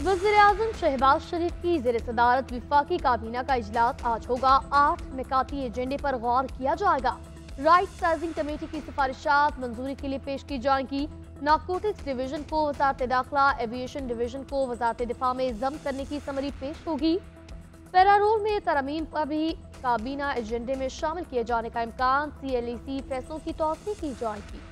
वज़ीर-ए-आज़म शहबाज शरीफ की ज़ेर सदारत विफाकी काबीना का इजलास आज होगा। 8 निकाती एजेंडे पर गौर किया जाएगा। राइट साइजिंग कमेटी की सिफारिशात मंजूरी के लिए पेश की जाएंगी। नारकोटिक्स डिवीजन को वज़ारत दाखिला, एविएशन डिवीजन को वज़ारत दिफा में जम करने की समरी पेश होगी। पैरारोल में तरमीम पर भी काबीना एजेंडे में शामिल किए जाने का इम्कान। CLEC फैसलों की तौसीह की जाएगी।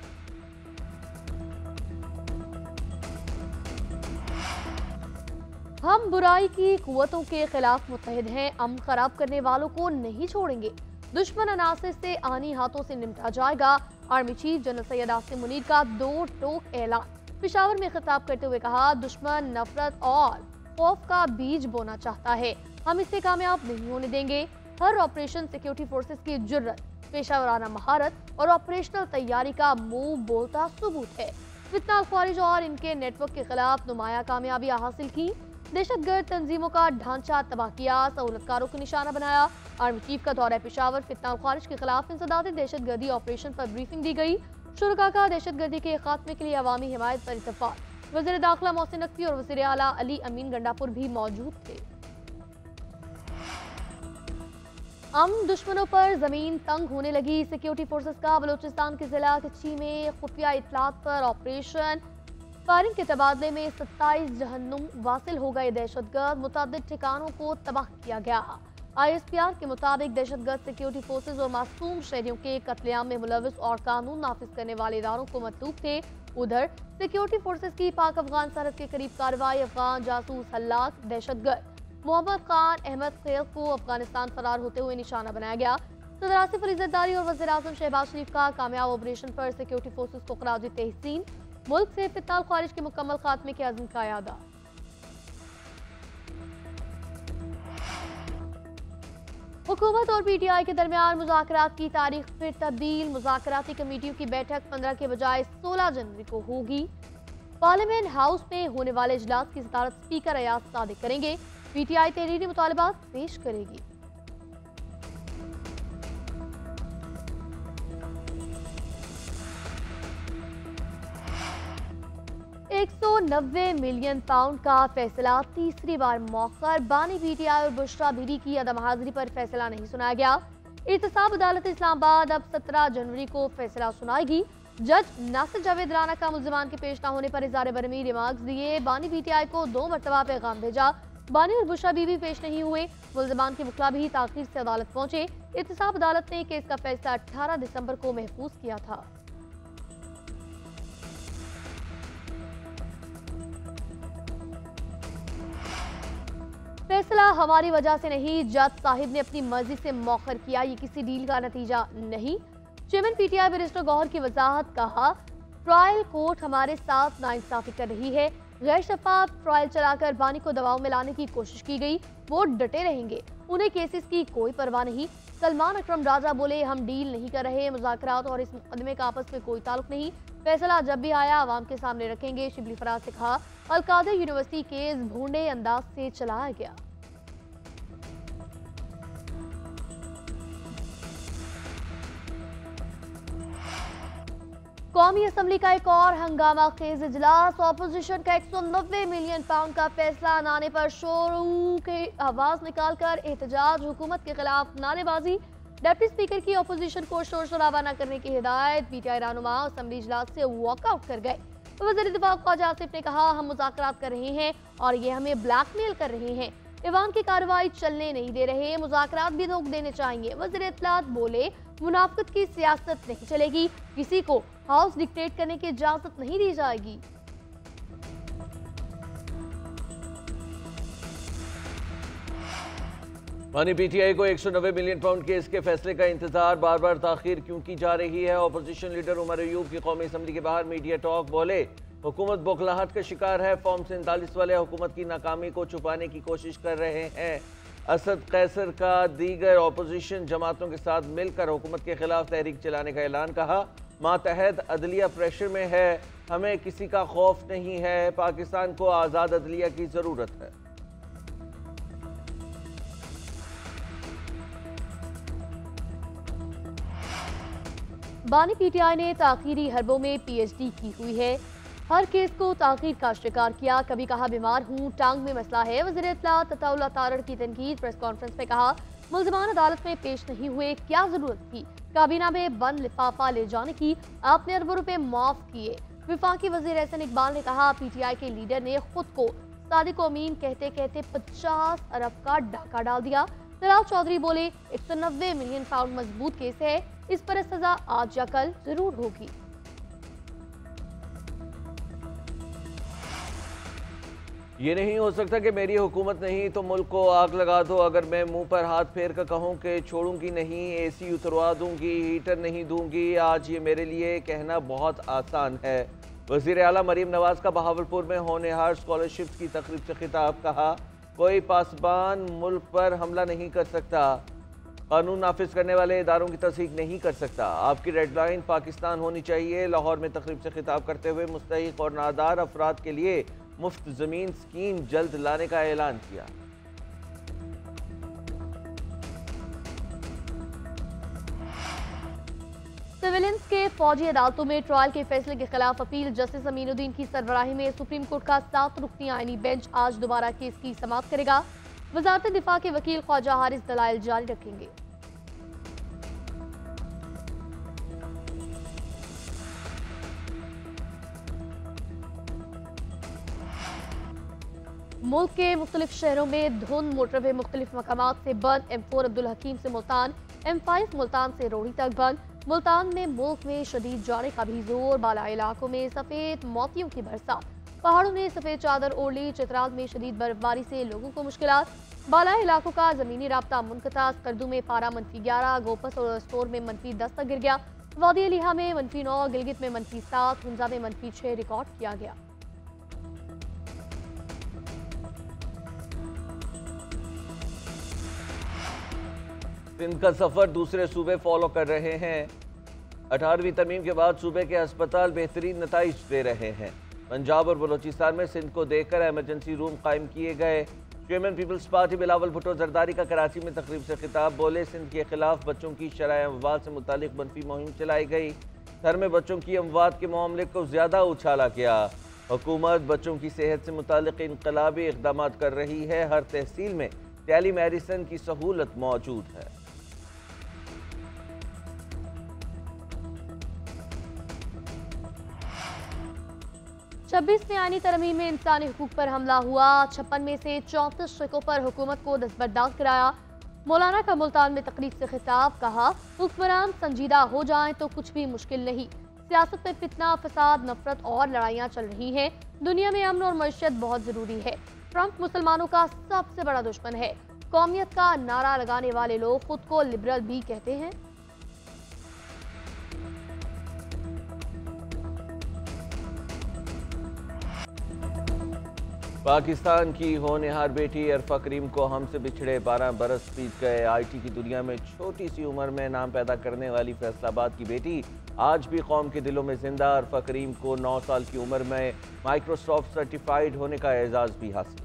हम बुराई की कुव्वतों के खिलाफ मुत्तहिद हैं। अमन खराब करने वालों को नहीं छोड़ेंगे। दुश्मन अनासर से आनी हाथों से निपटा जाएगा। Army chief general Syed Asim Munir का 2 टोक ऐलान। पेशावर में खिताब करते हुए कहा, दुश्मन नफरत और खौफ का बीज बोना चाहता है, हम इसे कामयाब नहीं होने देंगे। हर ऑपरेशन सिक्योरिटी फोर्सेस की जुर्रत, पेशावराना महारत और ऑपरेशनल तैयारी का मुंह बोलता सबूत है। फितना ख्वारिज और इनके नेटवर्क के खिलाफ नुमाया कामयाबियां हासिल की। दहशतगर्द तंजीमों का ढांचा तबाह किया, सहूलतकारों को निशाना बनाया। आर्मी चीफ का दौरा पेशावर, फितना ख्वारिज के खिलाफ इंसदादी दहशतगर्दी ऑपरेशन पर ब्रीफिंग दी गई। शुरका का दहशतगर्दी के खात्मे के लिए अवामी हिमायत पर इत्तफाक। वज़ीर दाखिला मोहसिन नकवी और वज़ीर आला अली अमीन गंडापुर भी मौजूद थे। दुश्मनों पर जमीन तंग होने लगी। सिक्योरिटी फोर्सेस का बलूचिस्तान के जिला कच्ची में खुफिया इत्तलात पर ऑपरेशन। फायरिंग के तबादले में 27 जहन्नुम वासिल हो गए दहशतगर्द। मुताबिक ठिकानों को तबाह किया गया। ISPR के मुताबिक दहशतगर्द सिक्योरिटी फोर्सेज और मासूम शहरियों के कत्लेआम में मुलविस और कानून नाफिज करने वाले इदारों को मतलूब थे। उधर सिक्योरिटी फोर्सेज की पाक अफगान सरहद के करीब कार्रवाई। अफगान जासूस हल्लाक दहशतगर्द मोहम्मद खान अहमद खैल को अफगानिस्तान फरार होते हुए निशाना बनाया गया। सदर आसिफ अली ज़रदारी और वज़ीर-ए-आज़म शहबाज शरीफ का कामयाब ऑपरेशन पर सिक्योरिटी फोर्सेज को खराज तहसीन। मुल्क से फितना ख्वारिज के मुकम्मल खात्मे के अज़्म का यादा। हुकूमत और PTI के दरमियान मुज़ाकरात की तारीख फिर तब्दील। मुज़ाकराती कमेटियों की बैठक 15 के बजाय 16 जनवरी को होगी। पार्लियामेंट हाउस में होने वाले इजलास की सदारत स्पीकर अयाज सादिक करेंगे। PTI तहरीरी मुतालबात पेश करेगी। 190 मिलियन पाउंड का फैसला तीसरी बार मौखर। बानी PTI और बुशरा बीडी की अदम हाजिरी पर फैसला नहीं सुनाया गया। एहतसाब अदालत इस्लामाबाद अब 17 जनवरी को फैसला सुनाएगी। जज नासिर जावेद राना का मुल्जिमान के पेश न होने पर इज़हार बरमी रिमार्क्स दिए। बानी PTI को 2 मरतबा पैगाम भेजा। बानी और बुशरा बीबी पेश नहीं हुए। मुल्जिमान के वकला भी ताखीर से अदालत पहुंचे। एहतसाब अदालत ने केस का फैसला 18 दिसंबर को महफूज किया था। फैसला हमारी वजह से नहीं, जज साहिब ने अपनी मर्जी से मौखर किया, ये किसी डील का नतीजा नहीं। चेयरमैन PTI बैरिस्टर गौहर की वजाहत। कहा, ट्रायल कोर्ट हमारे साथ नाइंसाफी कर रही है। गैर शफाफ ट्रायल चलाकर बानी को दबाव में लाने की कोशिश की गई। वो डटे रहेंगे, उन्हें केसेस की कोई परवाह नहीं। सलमान अकरम राजा बोले, हम डील नहीं कर रहे, मुज़ाकरात और इस मुकदमे का आपस में कोई ताल्लुक नहीं। फैसला जब भी आया आवाम के सामने रखेंगे। शिबली फराज से कहा, अल-कादर यूनिवर्सिटी केस भूंडे अंदाज से चलाया गया। कौमी असम्बली का एक और हंगामा खेज इजलास। ऑपोजिशन का 190 मिलियन पाउंड का फैसला न आने पर शोरू के आवाज निकालकर एहतजाज। हुकूमत के खिलाफ नारेबाजी। डिप्टी स्पीकर की ऑपोजिशन को शोर शराबा न करने की हिदायत। PTI रहनुमा असम्बली इजलास से वॉकआउट कर गए। वज़ीर दिफा ख्वाजा आसिफ ने कहा, हम मुज़ाकरात कर रहे हैं और ये हमें ब्लैकमेल कर रहे हैं। ईवान की कार्रवाई चलने नहीं दे रहे, मुज़ाकरात भी रोक देने चाहिए। वज़ीर इत्तलात बोले, मुनाफिकत की सियासत नहीं चलेगी, किसी को हाउस डिक्टेट करने की इजाजत नहीं दी जाएगी। बानी PTI को 190 मिलियन पाउंड केस के फैसले का इंतजार बार बार ताखीर क्यों की जा रही है। अपोजिशन लीडर उमर अयूब की कौमी असम्बली के बाहर मीडिया टॉक। बोले, हुकूमत बौखलाहट का शिकार है। फॉर्म 47 वाले हुकूमत की नाकामी को छुपाने की कोशिश कर रहे हैं। असद कैसर का दीगर अपोजिशन जमातों के साथ मिलकर हुकूमत के खिलाफ तहरीक चलाने का ऐलान। कहा, मातहत अदलिया प्रेशर में है, हमें किसी का खौफ नहीं है। पाकिस्तान को आज़ाद अदलिया की ज़रूरत है। बानी PTI ने ताखीरी हरबों में PhD की हुई है। हर केस को ताकीद का शिकार किया, कभी कहा बीमार हूँ, टांग में मसला है। वज़ीर इत्तलात अताउल्लाह तारड़ की तनकीद। प्रेस कॉन्फ्रेंस में कहा, मुल्ज़िमान अदालत में पेश नहीं हुए, क्या जरूरत थी काबीना में बंद लिफाफा ले जाने की, आपने अरबों रुपए माफ किए। विफाकी वज़ीर एहसन इकबाल ने कहा, पीटीआई के लीडर ने खुद को सादिक अमीन कहते कहते 50 अरब का डाका डाल दिया। तलाल चौधरी बोले, 190 मिलियन पाउंड मजबूत केस है, इस पर सजा आज या कल जरूर होगी। ये नहीं हो सकता कि मेरी हुकूमत नहीं तो मुल्क को आग लगा दो। अगर मैं मुंह पर हाथ फेर कर कहूँ कि छोड़ूंगी नहीं, एसी उतरवा दूंगी, हीटर नहीं दूंगी, आज ये मेरे लिए कहना बहुत आसान है। वज़ीर आला मरीम नवाज का बहावलपुर में होनहार स्कॉलरशिप की तकरीब से खिताब। कहा, कोई पासबान मुल्क पर हमला नहीं कर सकता, कानून नाफिज करने वाले इदारों की तस्दीक नहीं कर सकता। आपकी रेड लाइन पाकिस्तान होनी चाहिए। लाहौर में तकरीब से खिताब करते हुए मुस्तहिक और नादार अफराद के लिए मुफ्त जमीन स्कीम जल्द लाने का ऐलान किया। सिविलियंस के फौजी अदालतों में ट्रायल के फैसले के खिलाफ अपील। जस्टिस अमीनुद्दीन की सरबराही में सुप्रीम कोर्ट का 7 रुकनी आईनी बेंच आज दोबारा केस की समाअत करेगा। वजारत दिफा के वकील ख्वाजा हारिस दलाइल जारी रखेंगे। मुल्क के मुख्तलिफ शहरों में धुंध, मोटरवे मुख्तलिफ मकामात से बंद। M4 अब्दुल हकीम से मुल्तान, M5 मुल्तान से रोहड़ी तक बंद। मुल्तान में मुल्क में शदीद जाड़े का भी जोर। बाला इलाकों में सफेद मोतियों की बरसात, पहाड़ों ने सफेद चादर ओढ़ ली। चित्राल में शदीद बर्फबारी से लोगों को मुश्किलात। बाला इलाकों का जमीनी राब्ता मुनक़ता। स्कर्दू में पारा -11, गोपस और स्टोर में -10 तक गिर गया। वादी अलीहा में -9, गिलगित में -7, हुंजा में -6 रिकॉर्ड किया गया। सिंध का सफर दूसरे सूबे फॉलो कर रहे हैं। 18वीं तरमीम के बाद सूबे के अस्पताल बेहतरीन नताइज दे रहे हैं। पंजाब और बलोचिस्तान में सिंध को देखकर एमरजेंसी रूम कायम किए गए। Chairman people's party Bilawal Bhutto Zardari का कराची में तकरीब से खिताब। बोले, सिंध के खिलाफ बच्चों की शरह अमवात से मुतालिक मनफी मुहिम चलाई गई। घर में बच्चों की अमवात के मामले को ज्यादा उछाला गया। हुकूमत बच्चों की सेहत से मुतालिक इनकलाबी इकदाम कर रही है। हर तहसील में टेली मेडिसिन की सहूलत मौजूद है। छब्बीस में आईनी तरमीम में इंसानी हुकूक पर हमला हुआ। 56 में से 34 शिकों पर हुकूमत को दस्तबरदार कराया। मौलाना का मुल्तान में तकरीब से खिताब। कहा, हुक्मरान संजीदा हो जाएं तो कुछ भी मुश्किल नहीं। सियासत में फितना, फसाद, नफरत और लड़ाइयाँ चल रही हैं। दुनिया में अमन और मईशत बहुत जरूरी है। ट्रंप मुसलमानों का सबसे बड़ा दुश्मन है। कौमियत का नारा लगाने वाले लोग खुद को लिबरल भी कहते हैं। पाकिस्तान की होनहार बेटी अरफा करीम को हमसे बिछड़े 12 बरस बीत गए। आईटी की दुनिया में छोटी सी उम्र में नाम पैदा करने वाली फैसलाबाद की बेटी आज भी कौम के दिलों में जिंदा। अरफा करीम को 9 साल की उम्र में माइक्रोसॉफ्ट सर्टिफाइड होने का एजाज भी हासिल।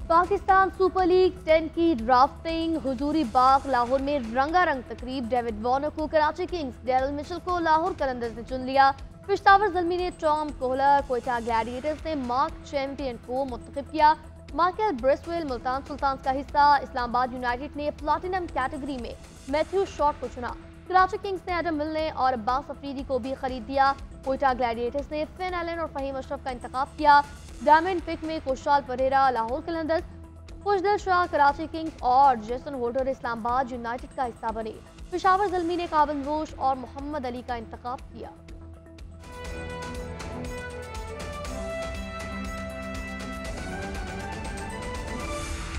पाकिस्तान सुपर लीग 10 की ड्राफ्टिंग। हुजूरी बाग लाहौर में रंगारंग तकरीब। डेविड वार्नर को कराची किंग्स, डेरिल मिचेल को लाहौर कलंदर्स ने चुन लिया। पेशावर ज़ल्मी ने टॉम कोहलर, कोयटा ग्लैडिएटर्स ने मार्क चैंपियन को मुंतखब किया। माइकल ब्रेसवेल मुल्तान सुल्तान्स का हिस्सा। इस्लामाबाद यूनाइटेड ने प्लाटिनम कैटेगरी में मैथ्यू शॉट को चुना। कराची किंग्स ने एडम मिलने और अब्बास अफरीदी को भी खरीद दिया। कोयटा ग्लैडिएटर्स ने फिन एलन और फहीम अशरफ का इंतखाब किया। डायमंड पिक में कुशाल परेरा लाहौर कलंदर्स, खुशदल शाह कराची किंग्स और जेसन होल्डर इस्लामाबाद यूनाइटेड का हिस्सा बने। पेशावर ज़ल्मी ने काबिल रोश और मोहम्मद अली का इंतखाब किया।